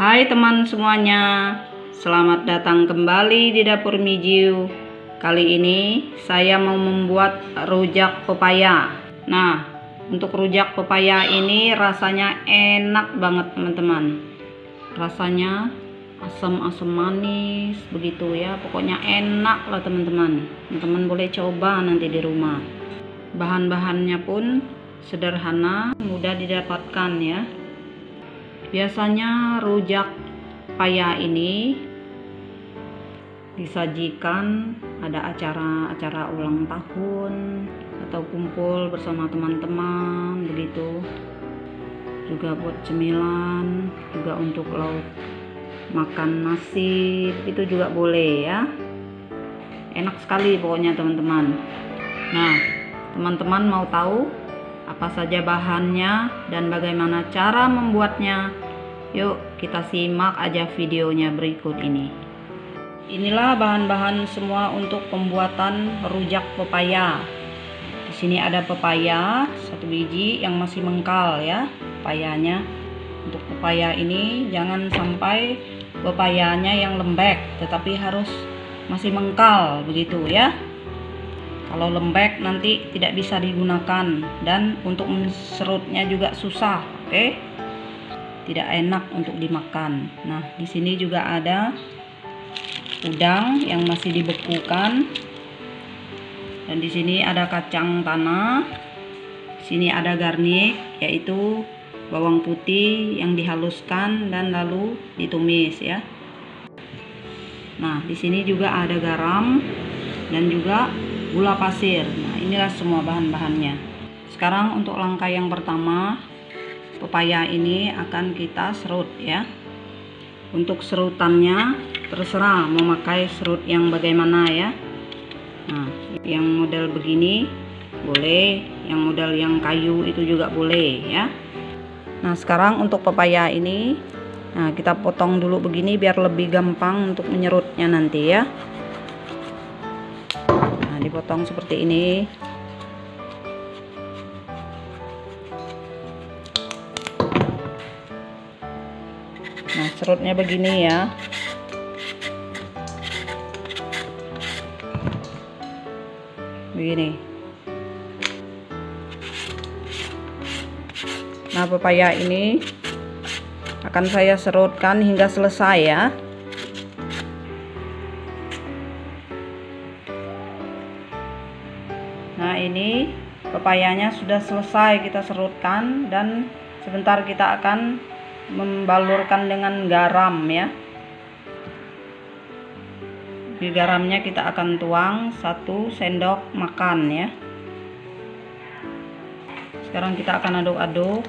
Hai teman semuanya, selamat datang kembali di dapur Mijiu. Kali ini saya mau membuat rujak pepaya. Nah, untuk rujak pepaya ini rasanya enak banget teman-teman. Rasanya asam-asam manis begitu ya, pokoknya enak lah teman-teman. Teman-teman boleh coba nanti di rumah. Bahan-bahannya pun sederhana, mudah didapatkan ya. Biasanya rujak pepaya ini disajikan ada acara-acara ulang tahun atau kumpul bersama teman-teman begitu. Juga buat cemilan, juga untuk lauk makan nasi itu juga boleh ya. Enak sekali pokoknya teman-teman. Nah, teman-teman mau tahu apa saja bahannya dan bagaimana cara membuatnya? Yuk kita simak aja videonya berikut ini. Inilah bahan-bahan semua untuk pembuatan rujak pepaya. Di sini ada pepaya 1 biji yang masih mengkal ya, pepayanya. Untuk pepaya ini jangan sampai pepayanya yang lembek, tetapi harus masih mengkal begitu ya. Kalau lembek nanti tidak bisa digunakan dan untuk menserutnya juga susah, oke? Tidak enak untuk dimakan. Nah, di sini juga ada udang yang masih dibekukan. Dan di sini ada kacang tanah. Di sini ada garnish yaitu bawang putih yang dihaluskan dan lalu ditumis ya. Nah, di sini juga ada garam dan juga gula pasir. Nah, inilah semua bahan-bahannya. Sekarang untuk langkah yang pertama, pepaya ini akan kita serut ya. Untuk serutannya terserah mau pakai serut yang bagaimana ya. Nah, yang model begini boleh, yang model yang kayu itu juga boleh ya. Nah, sekarang untuk pepaya ini, nah kita potong dulu begini biar lebih gampang untuk menyerutnya nanti ya. Dipotong seperti ini. Nah, serutnya begini ya. Begini. Nah, pepaya ini akan saya serutkan hingga selesai ya. Nah, ini pepayanya sudah selesai kita serutkan dan sebentar kita akan membalurkan dengan garam ya. Di garamnya kita akan tuang 1 sendok makan ya. Sekarang kita akan aduk-aduk.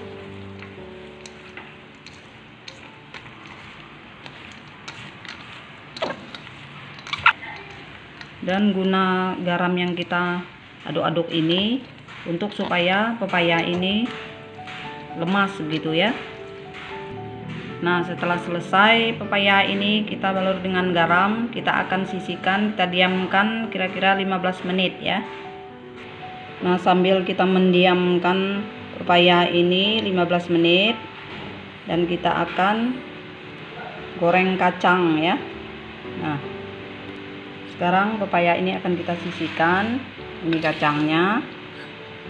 Dan guna garam yang kita aduk-aduk ini untuk supaya pepaya ini lemas begitu ya. Nah, setelah selesai pepaya ini kita balur dengan garam, kita akan sisihkan, kita diamkan kira-kira 15 menit ya. Nah, sambil kita mendiamkan pepaya ini 15 menit dan kita akan goreng kacang ya. Nah, sekarang pepaya ini akan kita sisihkan, ini kacangnya,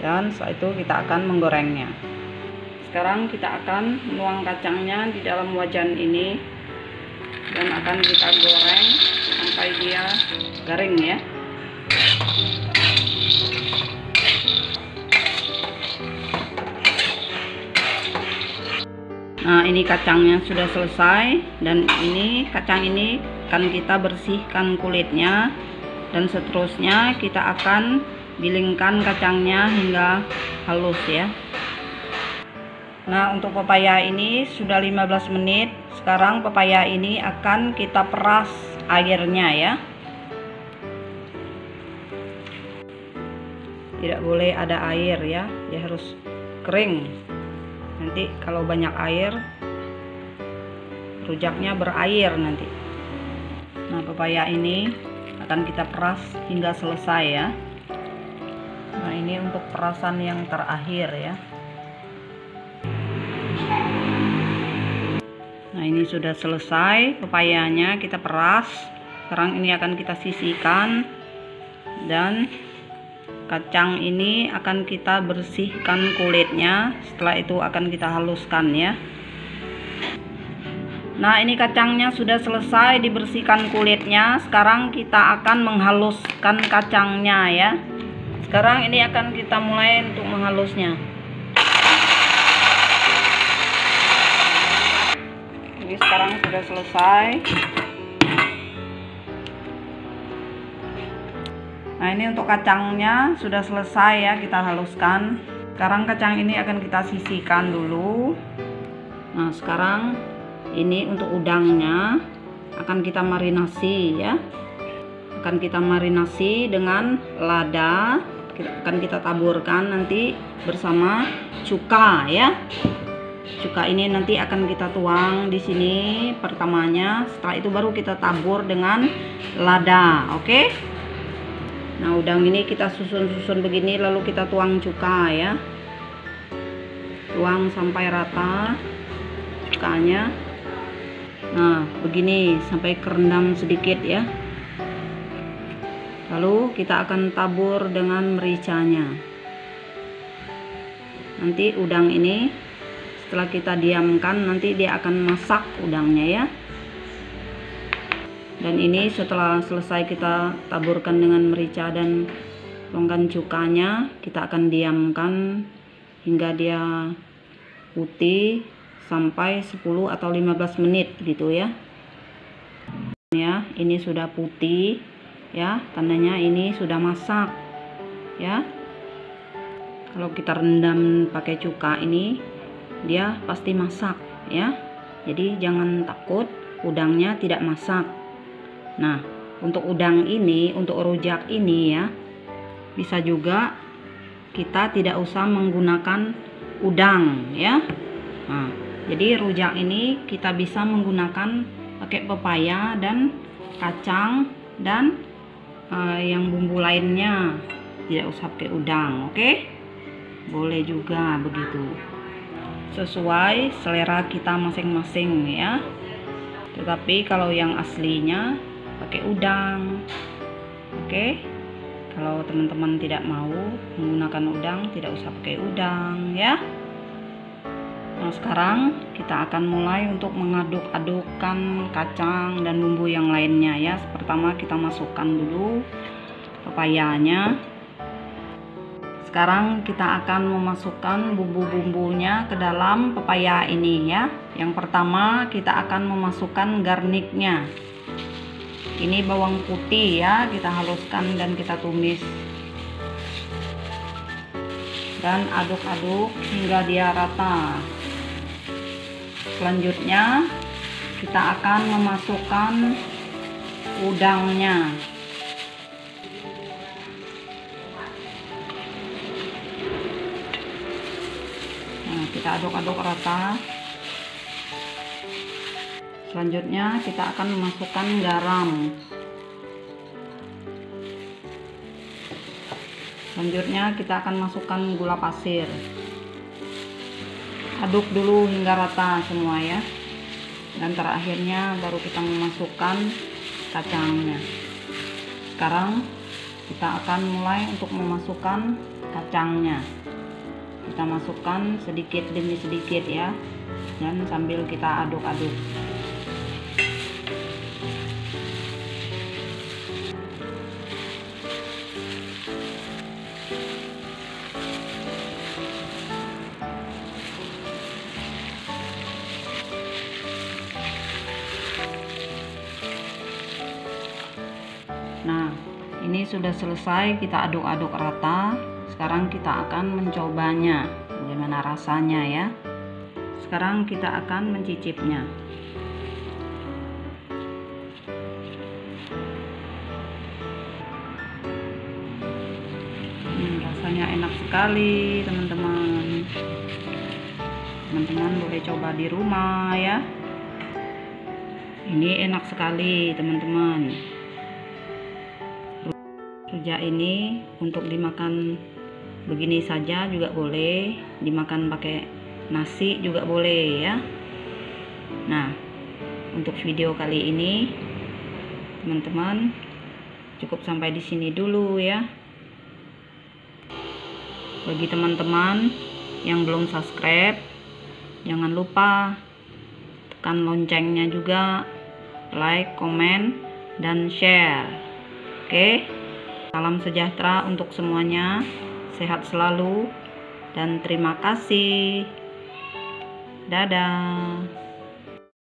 dan setelah itu kita akan menggorengnya. Sekarang kita akan menuang kacangnya di dalam wajan ini dan akan kita goreng sampai dia garing ya. Nah, ini kacangnya sudah selesai dan ini kacang ini akan kita bersihkan kulitnya dan seterusnya kita akan gilingkan kacangnya hingga halus ya. Nah, untuk pepaya ini sudah 15 menit. Sekarang pepaya ini akan kita peras airnya ya. Tidak boleh ada air ya, dia harus kering. Nanti kalau banyak air, rujaknya berair nanti. Nah, pepaya ini akan kita peras hingga selesai ya. Nah, ini untuk perasan yang terakhir ya. Nah, Nah, ini sudah selesai pepayanya, kita peras. Sekarang ini akan kita sisihkan, dan kacang ini akan kita bersihkan kulitnya. Setelah itu akan kita haluskan ya. Nah, ini kacangnya sudah selesai dibersihkan kulitnya. Sekarang kita akan menghaluskan kacangnya ya. Sekarang ini akan kita mulai untuk menghalusnya. Ini sekarang sudah selesai. Nah, ini untuk kacangnya sudah selesai ya, kita haluskan. Sekarang kacang ini akan kita sisihkan dulu. Nah, sekarang ini untuk udangnya akan kita marinasi ya. Akan kita marinasi dengan lada. Akan kita taburkan nanti bersama cuka ya. Cuka ini nanti akan kita tuang di sini pertamanya. Setelah itu baru kita tabur dengan lada, oke? Nah, udang ini kita susun-susun begini, lalu kita tuang cuka ya. Tuang sampai rata cukanya. Nah, begini sampai kerendam sedikit ya. Lalu kita akan tabur dengan mericanya. Nanti udang ini setelah kita diamkan, nanti dia akan masak udangnya ya. Dan ini setelah selesai kita taburkan dengan merica dan tuangkan cukanya, kita akan diamkan hingga dia putih sampai 10 atau 15 menit gitu ya. Ya, ini sudah putih ya, tandanya ini sudah masak ya. Kalau kita rendam pakai cuka ini, dia pasti masak ya. Jadi jangan takut udangnya tidak masak. Nah, untuk udang ini, untuk rujak ini ya, bisa juga kita tidak usah menggunakan udang ya. Nah, jadi rujak ini kita bisa menggunakan pakai pepaya dan kacang dan yang bumbu lainnya, tidak usah pakai udang, oke? Boleh juga begitu, sesuai selera kita masing-masing ya. Tetapi kalau yang aslinya pakai udang, oke? Kalau teman-teman tidak mau menggunakan udang, tidak usah pakai udang ya. Nah, sekarang kita akan mulai untuk mengaduk-adukkan kacang dan bumbu yang lainnya ya. Pertama kita masukkan dulu pepayanya. Sekarang kita akan memasukkan bumbu-bumbunya ke dalam pepaya ini ya. Yang pertama kita akan memasukkan garniknya. Ini bawang putih ya, kita haluskan dan kita tumis. Dan aduk-aduk hingga dia rata. Selanjutnya kita akan memasukkan udangnya. Nah, kita aduk-aduk rata. Selanjutnya kita akan memasukkan garam. Selanjutnya kita akan masukkan gula pasir. Aduk dulu hingga rata semua ya. Dan terakhirnya baru kita memasukkan kacangnya. Sekarang kita akan mulai untuk memasukkan kacangnya. Kita masukkan sedikit demi sedikit ya. Dan sambil kita aduk-aduk. Nah, ini sudah selesai, kita aduk-aduk rata. Sekarang kita akan mencobanya, bagaimana rasanya ya. Sekarang kita akan mencicipnya. Rasanya enak sekali teman-teman. Teman-teman boleh coba di rumah ya. Ini enak sekali teman-teman. Rujak ini untuk dimakan begini saja juga boleh, dimakan pakai nasi juga boleh ya. Nah, untuk video kali ini, teman-teman. Cukup sampai di sini dulu ya. Bagi teman-teman yang belum subscribe, jangan lupa tekan loncengnya juga, like, komen, dan share. Oke, salam sejahtera untuk semuanya, sehat selalu, dan terima kasih. Dadah.